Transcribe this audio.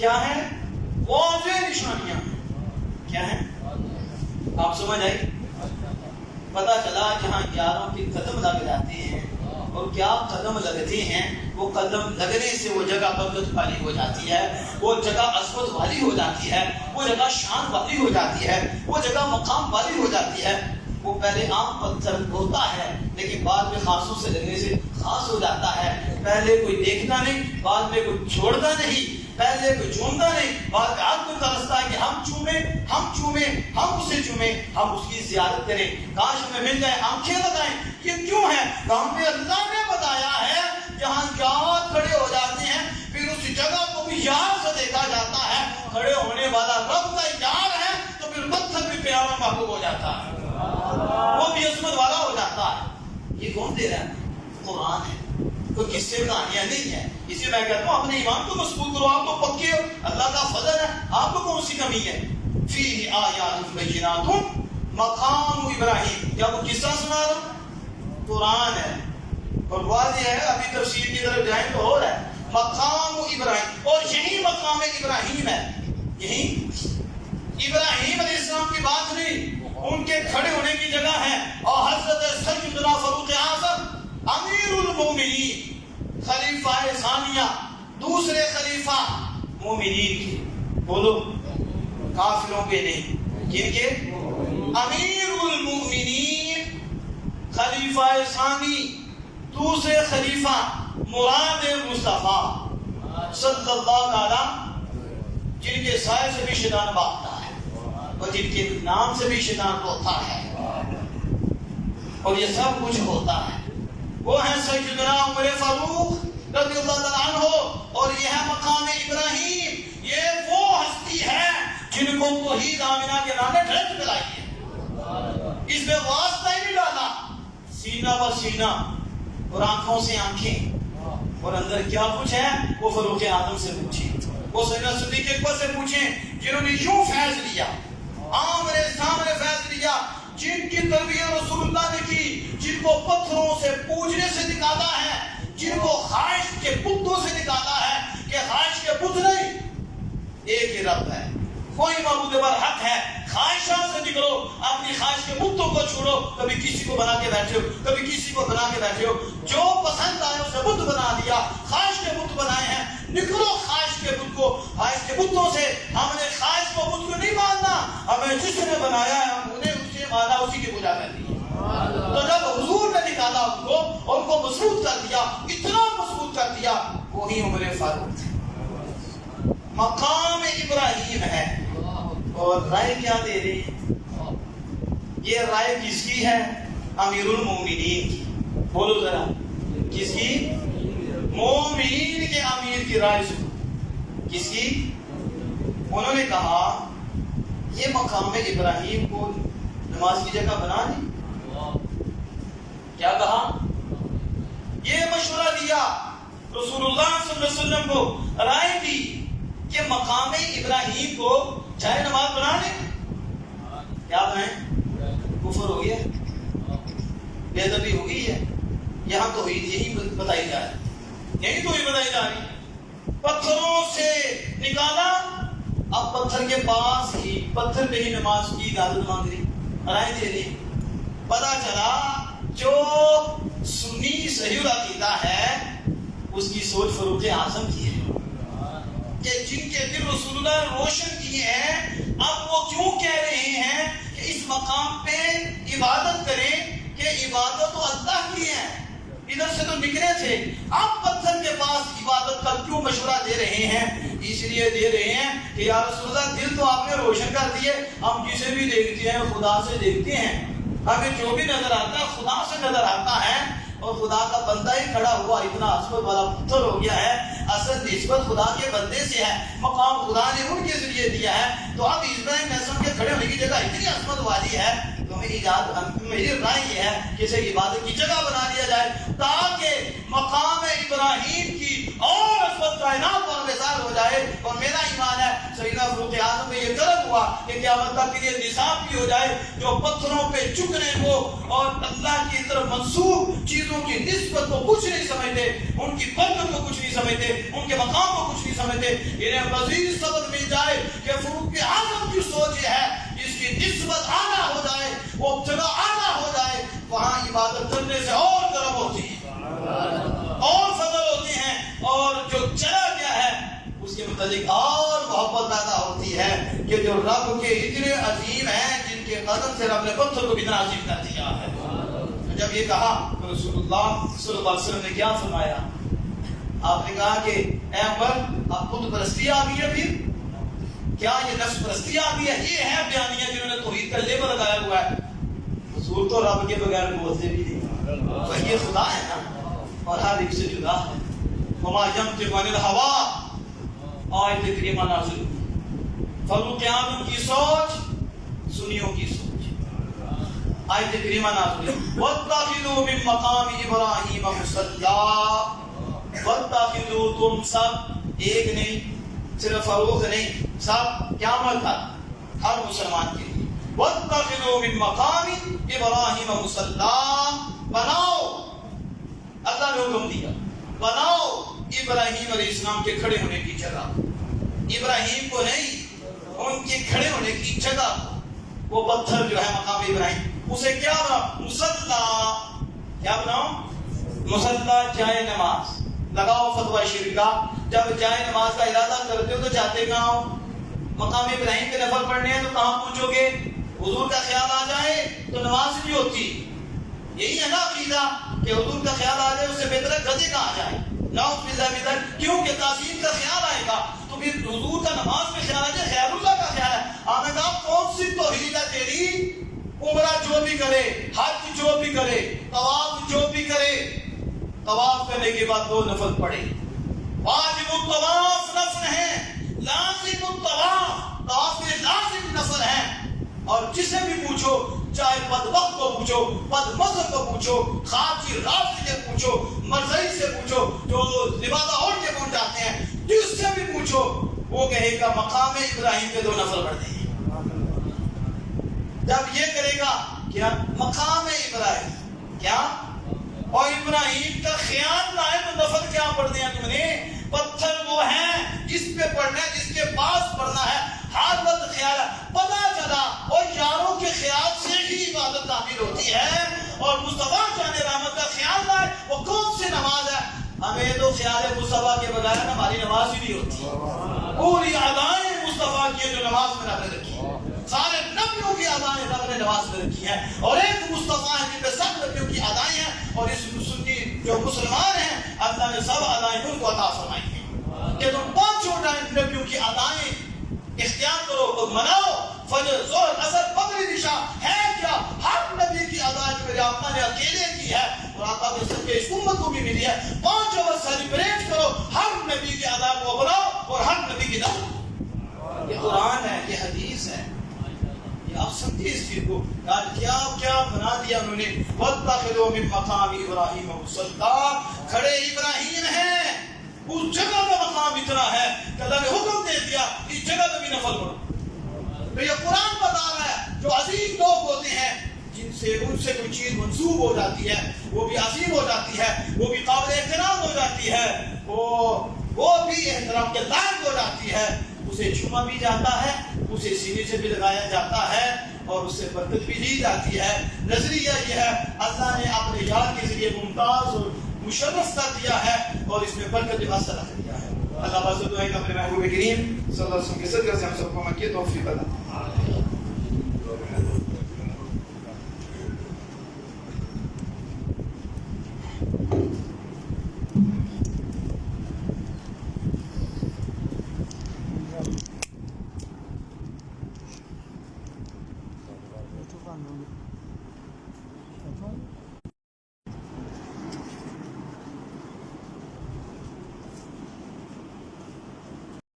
کیا ہے؟ واضح نشانیاں کیا ہیں؟ آپ سمجھ آئی؟ پتا چلا جہاں یاروں کے قدم لگ جاتے ہیں اور کیا قدم لگتے ہیں، وہ قدم لگنے سے وہ جگہ برکت والی ہو جاتی ہے، وہ جگہ عظمت والی ہو جاتی ہے، وہ جگہ شان والی ہو جاتی ہے، وہ جگہ مقام والی ہو جاتی ہے۔ وہ پہلے عام پتھر ہوتا ہے لیکن بعد میں خاصوں سے لگنے سے خاص ہو جاتا ہے۔ پہلے کوئی دیکھتا نہیں، بعد میں کوئی چھوڑتا نہیں، پہلے کوئی چومتا نہیں، بعد میں آج کوئی ترستا ہے کہ ہم چومیں، ہم اسے چومیں، ہم اس کی زیارت کریں، کاش ہمیں مل جائے، آنکھیں لگائیں۔ یہ کیوں ہے؟ کہاں پہ اللہ نے بتایا ہے جہاں یار کھڑے ہو جاتے ہیں پھر اس جگہ کو بھی یار سے دیکھا جاتا ہے۔ کھڑے ہونے والا رب کا یار ہے تو پھر پتھر بھی پیارا محبوب ہو جاتا ہے، وہ بھی عظمت والا ہو جاتا ہے۔ یہ کون دے رہا ہے؟ قرآن ہے، کوئی قصے کہانیاں نہیں ہے۔ اسی میں کہتا ہوں اپنے ایمان کو مضبوط کرو، آپ تو پکے ہو، اللہ کا فضل ہے، آپ کو کون سی کمی ہے؟ فیہ آیات بینات مقام ابراہیم، کیا وہ قصہ سنا رہا؟ قرآن ہے اور واضح ہے، ابھی تفسیر کی طرف جائیں تو ہو رہا ہے مقام ابراہیم، اور یہی مقام ابراہیم ہے، یہی ابراہیم علیہ السلام کی بات نہیں، ان کے کھڑے ہونے کی جگہ ہے۔ اور حضرت سیدنا فاروق اعظم امیر المومنین، خلیفہ ثانیہ، دوسرے خلیفہ مومنین کے، بولو کافروں کے نہیں، جن کے؟ امیر المومنین خلیفہ ثانی، دوسرے خلیفہ مراد مصطفیٰ صلی اللہ تعالی، جن کے سائے سے بھی شیطان بھاگتا ہے اور جن کے نام سے بھی شیطان روتا ہے اور یہ سب کچھ ہوتا ہے، وہ ہیں سیدنا عمر فاروق رضی اللہ تعالیٰ عنہ، اور یہ ہے مقام ابراہیم۔ یہ وہ ہستی ہے جن کو توحید آمنہ کے نام نے ڈھرک پلائی ہے، اس میں واسطہ ہی نہیں ڈالا، سینہ بہ سینہ اور آنکھوں سے آنکھیں، اور اندر کیا کچھ ہے وہ فاروق اعظم سے پوچھیں، وہ سیدنا صدیق اکبر سے پوچھیں، جنہوں نے یوں فیض لیا، آمنے سامنے فیض لیا، جن کی تربیت رسول اللہ نے کی، جن کو پتھروں سے پوجنے سے نکالا ہے، جن کو خواہش کے بتوں سے نکالا ہے کہ خواہش کے بت نہیں، ایک ہی رب ہے، کوئی معبود برحق ہے، خواہشات سے نکلو، اپنی خواہش کے بتوں کو چھوڑو، کبھی کسی کو بنا کے بیٹھے ہو، کبھی کسی کو بنا کے بیٹھے ہو، جو پسند آئے اسے بت بنا دیا، خواہش کے بت بنائے ہیں، نکلو خواہش کے بت کو، خواہش کے بتوں سے۔ ہم نے خواہش کو بت کو نہیں ماننا، ہمیں جس نے بنایا ہے ہم انہیں اسے مانا، اسی کی پوجا کرنی ہے۔ تو جب حضور نے نکالا ان کو اور ان کو مضبوط کر دیا، اتنا مضبوط کر دیا، وہی عمر فاروق تھے، مقام ابراہیم ہے۔ اور رائے کیا دے رہی ہے؟ یہ رائے کس کی ہے؟ امیر المومنین کی، بولو ذرا کس کی؟ مومنین کے امیر کی رائے سنو، کس کی؟ انہوں نے کہا یہ مقام ابراہیم کو نماز کی جگہ بنا دی۔ کیا کہا؟ یہ مشورہ دیا رسول اللہ صلی اللہ علیہ وسلم کو، رائے دی کہ مقام ابراہیم کو چاہے نماز بنا لیں، کیا بنائیں؟ کفر ہو گیا، بے ادبی ہو گئی ہے۔ یہاں توحید یہی بتائی جا رہی، یہی توحید بتائی جا رہی، پتھروں سے نکالا، اب پتھر کے پاس ہی، پتھر پہ ہی نماز کی اجازت مانگ رہی، رائے دے رہی۔ پتا چلا جو سنی صحیح العقیدہ ہے اس کی سوچ فاروق اعظم کی ہے، کہ جن کے دل رسول اللہ نے روشن کیے ہیں، اب وہ کیوں کہہ رہے ہیں کہ اس مقام پہ عبادت کریں، کہ عبادت تو اللہ کی ہے، ادھر سے تو نکلے تھے، اب پتھر کے پاس عبادت کا کیوں مشورہ دے رہے ہیں؟ اس لیے دے رہے ہیں کہ یا رسول اللہ دل تو آپ نے روشن کر دیے، ہم جسے بھی دیکھتے ہیں خدا سے دیکھتے ہیں، ہمیں جو بھی نظر آتا ہے خدا سے نظر آتا ہے، اور خدا کا بندہ ہی کھڑا ہوا اتنا عظمت والا پتھر ہو گیا ہے، اصل نسبت خدا کے بندے سے ہے، مقام خدا نے ان کے ذریعے دیا ہے، تو اب ابراہیم علیہ السلام کے کھڑے ہونے کی جگہ اتنی عظمت والی ہے، تو میری رائے یہ ہے کہ اسے عبادت کی جگہ بنا دیا جائے، تاکہ مقام ابراہیم کی اور عظمت کائنات پر مثال ہو جائے۔ اور میرا ایمان ہے سیدنا فاروق اعظم میں یہ کرم ہوا کہ قیامت تک کے لیے نصاب بھی ہو جائے، جو پتھروں پہ جھکنے کو اور اللہ کی طرف منسوب چیزوں کی نسبت کو کچھ نہیں سمجھتے، ان کی برکت کو کچھ نہیں سمجھتے، ان کے مقام کو کچھ نہیں سمجھتے، انہیں مزید سبق مل جائے کہ فاروق اعظم کی سوچ یہ ہے جس کی نسبت اعلیٰ ہو جائے، وہ جگہ اعلیٰ ہو جائے، وہاں عبادت کرنے سے اور کرم ہوتی ہے اور فضل ہوتے ہیں، اور جو چلا گیا ہے اس کے متعلق اور محبت پیدا ہوتی ہے کہ جو رب کے اتنے عظیم ہیں جن کے قدم سے رب نے پتھر کو اتنا عظیم کر دیا ہے۔ جب یہ کہا تو رسول اللہ صلی اللہ علیہ وسلم نے کیا فرمایا؟ آپ نے کہا کہ اے عمر، آپ خود پرستی آ گئی ہے، پھر کیا یہ نفس پرستی آ گئی ہے؟ یہ ہے بیانیہ جنہوں نے توحید کا لیبل لگایا ہوا ہے۔ رسول تو رب کے بغیر بولتے بھی نہیں، تو یہ خدا ہے نا، اور ہر ایک سے جدا ہے۔ وما ينطق عن الهوى، آیت کریمہ نازل ہوئی۔ فاروق اعظم کی سوچ سنیوں کی سوچ، آیت کریمہ نازل ہوئی۔ واتخذوا من مقام ابراہیم مصلی، واتخذوا، تم سب، ایک نہیں، صرف فاروق نہیں، سب قیامت تک ہر مسلمان کے لیے، واتخذوا من مقام ابراہیم مصلی، بناؤ، اللہ نے حکم دیا بناؤ ابراہیم علیہ السلام کے کھڑے ہونے کی جگہ، ابراہیم کو نہیں، ان کے کھڑے ہونے کی جگہ، وہ پتھر جو ہے مقام ابراہیم، اسے کیا بناؤ؟ مصلی، کیا بناؤ؟ مصلی، جائے نماز لگاؤ۔ فتویٰ شرکا، جب جائے نماز کا ارادہ کرتے ہو تو جاتے کہاں ہو؟ مقام ابراہیم کے نفل پڑھنے ہیں تو کہاں پہنچو گے؟ حضور کا خیال آ جائے تو نماز نہیں ہوتی، یہی ہے نا عقیدہ کہ حضور کا خیال آ جائے اس سے بہتر ہے گدے کا آ جائے، نعوذ باللہ من ذلک، کیونکہ تعظیم کا خیال آئے گا تو پھر حضور کا نماز میں خیال آ جائے، خیر اللہ کا خیال ہے۔ آپ نے کہا کون سی توحید ہے تیری؟ عمرہ جو بھی کرے، حج جو بھی کرے، طواف جو بھی کرے، طواف کرنے کے بعد 2 نفل پڑھے، واجب الطواف نفل ہیں، لازم الطواف، طواف میں لازم نفل ہیں، اور جسے بھی پوچھو، چاہے بدبخت کو پوچھو، بدمذہب کو پوچھو، خارجی رافضی سے پوچھو، مرزائی سے پوچھو، جو لبادہ اوڑھ کے پہنچ جاتے ہیں، جس سے بھی پوچھو وہ کہے گا مقام ابراہیم کے 2 نفل پڑھتے ہیں۔ جب یہ کرے گا کیا؟ مقام ابراہیم، کیا؟ اور ابراہیم کا خیال نہ ہے تو نفل کیا پڑھتے ہیں تم نے؟ پتھر وہ ہیں جس پہ پڑھنا ہے، جس کے پاس پڑھنا ہے، ہر وقت خیال ہے، پتہ چلا اور یاروں کے خیال سے ہی عبادت تعبیر ہوتی ہے، اور مصطفیٰ جان رحمت کا خیال نہ ہے وہ کون سی نماز ہے؟ ہمیں تو خیال مصطفیٰ کے بغیر ہماری نماز ہی نہیں ہوتی۔ پوری ادائیں مصطفیٰ کی جو نماز میں رکھ رکھی ہے، سارے نبیوں کی ادائیں رب نے نماز میں رکھی ہیں، اور ایک مصطفیٰ ہے جن پہ سب نبیوں کی ادائیں ہیں، اور اس سنی جو مسلمان ہیں اللہ نے سب ادائیں ان کو عطا فرمائی ہیں کہ تم 5 نبیوں کی ادائیں اختیار کرو اور مناؤ۔ فجر، ظہر، عصر، مغرب، عشاء ہے کیا؟ ہر نبی کی ادا جو میرے آقا نے اکیلے کی ہے، اور آقا کے صدقے اس امت کو بھی ملی ہے۔ 5 وقت سیلیبریٹ کرو، ہر نبی کی ادا کو بناؤ اور ہر نبی کی نفل۔ یہ قرآن ہے، یہ حدیث ہے، یہ آپ سمجھے اس چیز کو۔ کیا کیا بنا دیا انہوں نے؟ وَاتَّخِذُوا مِن مَقَامِ إِبْرَاهِيمَ مُصَلًّى، کھڑے ابراہیم ہیں، اس جگہ کا مقام اتنا ہے کہ اللہ نے حکم دے دیا اس جگہ میں بھی نفل پڑھو۔ تو یہ قرآن بتا رہا ہے جو عظیم لوگ ہوتے ہیں جن سے ان سے کوئی چیز منسوب ہو جاتی ہے وہ بھی عظیم ہو جاتی ہے، وہ بھی قابل احترام ہو جاتی ہے، وہ بھی احترام کے لائق ہو جاتی ہے، اسے چھوما بھی جاتا ہے، اسے سینے سے بھی لگایا جاتا ہے، اور اس سے برکت بھی لی جاتی ہے۔ نظریہ یہ ہے اللہ نے اپنے یار کے ذریعے ممتاز اور مشرف کر دیا ہے، اور اس میں برکت کا اثر رکھ دیا ہے۔ اللہ بازو دعائیں اپنے محبوب کریم صلی اللہ علیہ وسلم کے صدقے سے ہم سب کو مکی توفیق عطا